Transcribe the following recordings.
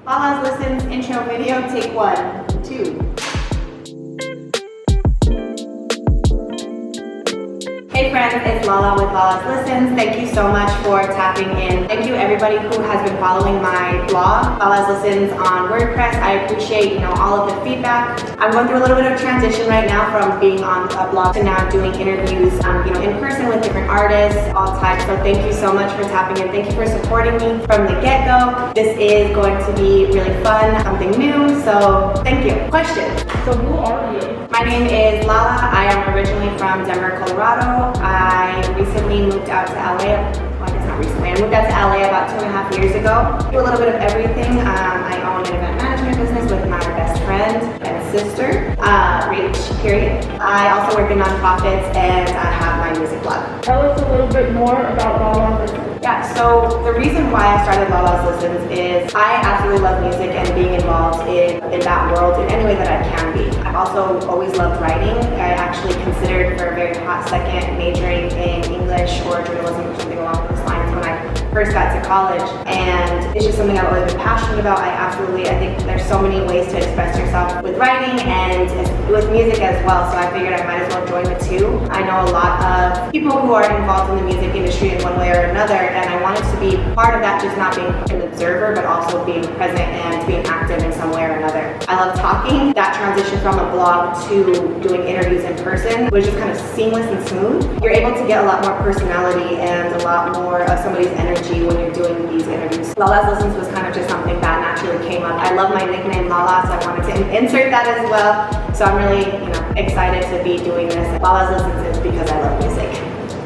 Lala's Listens intro video, take 1, 2. Hey friends, it's Lala with Lala's Listens. Thank you so much for tapping in. Thank you everybody who has been following my blog, Lala's Listens on WordPress. I appreciate, all of the feedback. I'm going through a little bit of transition right now from being on a blog to now doing interviews, in person with different artists, all types. So thank you so much for tapping in. Thank you for supporting me from the get-go. This is going to be really fun, something new. So thank you. Question. So who are you? My name is Lala. I am originally from Denver, Colorado. I recently moved out to LA. Well, I guess not recently. I moved out to LA about 2.5 years ago. Do a little bit of everything. I own an event management business with my best friend and sister, period. I also work in nonprofits and I have my music blog. Tell us a little bit more about Lala's Listens. Yeah, so the reason why I started Lala's Listens is I absolutely love music and being involved in that world in any way that I can be. I've also always loved writing. I actually considered for a very hot second majoring in English or journalism or something along those lines when I first got to college, and it's just something I've always been passionate about. I think there's so many ways to express yourself with writing and with music as well, so I figured I might as well join the two. I know a lot of people who are involved in the music industry in one way or another, and I wanted to be part of that, just not being an observer, but also being present and being active in some way or another. I love talking. That transition from a blog to doing interviews in person was just kind of seamless and smooth. You're able to get a lot more personality and a lot more of somebody's energy when you're doing these interviews. Lala's Listens was kind of just something that naturally came up. I love my nickname Lala, so I wanted to insert that as well. So I'm really, excited to be doing this. Lala's Listens is because I love music.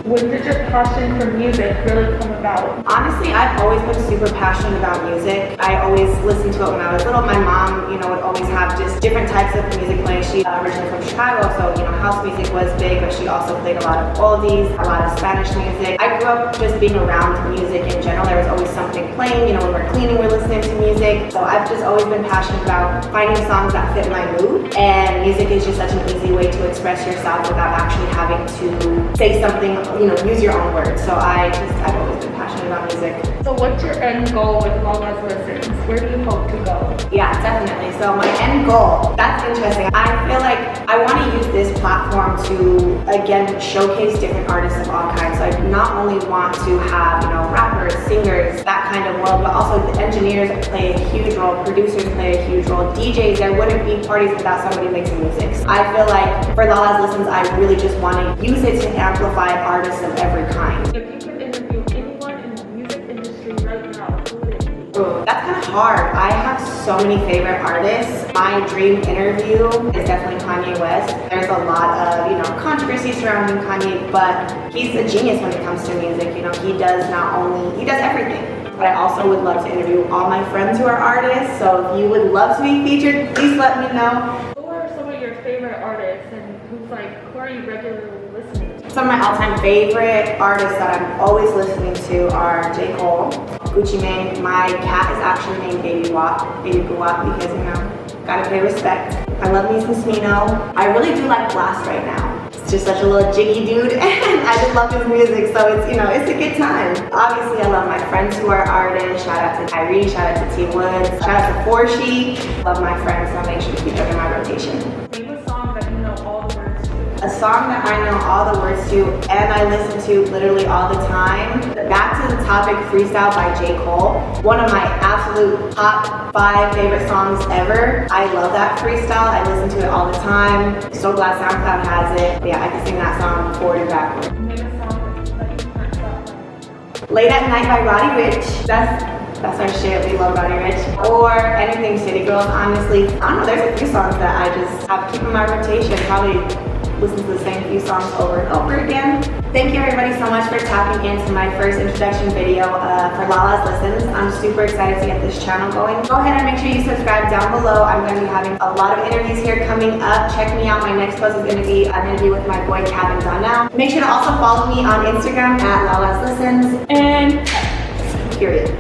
When did your passion for music really come about? Honestly, I've always been super passionate about music. I always listened to it when I was little. My mom, would always have just different types of music playing. She's originally from Chicago, so, house music was big, but she also played a lot of oldies, a lot of Spanish music. I grew up just being around music in general. There was always something playing, when we're cleaning, we're listening to music. So I've just always been passionate about finding songs that fit my mood. And music is just such an easy way to express yourself without actually having to say something, use your own words. So I've always been passionate about music. So what's your end goal with Lala's Listens? Where do you hope to go? Yeah, definitely. So my end goal, that's interesting. I feel like I want to use this platform to, again, showcase different artists of all kinds. So I not only want to have, rappers, singers, that kind of world, but also the engineers play a huge role, producers play a huge role, DJs. There wouldn't be parties without somebody making music. So I feel like for Lala's Listens, I really just want to use it to amplify artists of every kind. If you could interview anyone in the music industry right now, who would it be? Ooh, that's kind of hard. I have so many favorite artists. My dream interview is definitely Kanye West. There's a lot of, controversy surrounding Kanye, but he's a genius when it comes to music. He does everything. But I also would love to interview all my friends who are artists. So if you would love to be featured, please let me know. Who are some of your favorite artists, and who are you regularly listening to? Some of my all-time favorite artists that I'm always listening to are J. Cole, Gucci Mane. My cat is actually named Baby Guap, because, gotta pay respect. I love me some Smino. I really do like Blast right now. It's just such a little jiggy dude, and I just love his music, so it's, it's a good time. Obviously, I love my friends who are artists. Shout out to Tyree, shout out to T Woods, shout out to Forshi. Love my friends, so I'll make sure to keep them in my rotation. Name a song that you know all the words to. A song that I know all the words to and I listen to literally all the time. Back to the topic, Freestyle by J. Cole. One of my absolute top 5 favorite songs ever. I love that freestyle. I listen to it all the time. So glad SoundCloud has it. Yeah, I can sing that song forward and backward. Name a song that you can't stop. Late at Night by Roddy Ricch. That's our shit. We love Roddy Ricch. Or anything City Girls, honestly. I don't know, there's a few songs that I just have to keep in my rotation. Probably listen to the same few songs over and over again. Thank you everybody so much for tapping into my first introduction video for Lala's Listens. I'm super excited to get this channel going. Go ahead and make sure you subscribe down below. I'm going to be having a lot of interviews here coming up. Check me out. My next post is going to be an interview with my boy Cabin Done Now. Make sure to also follow me on Instagram at Lala's Listens. And period.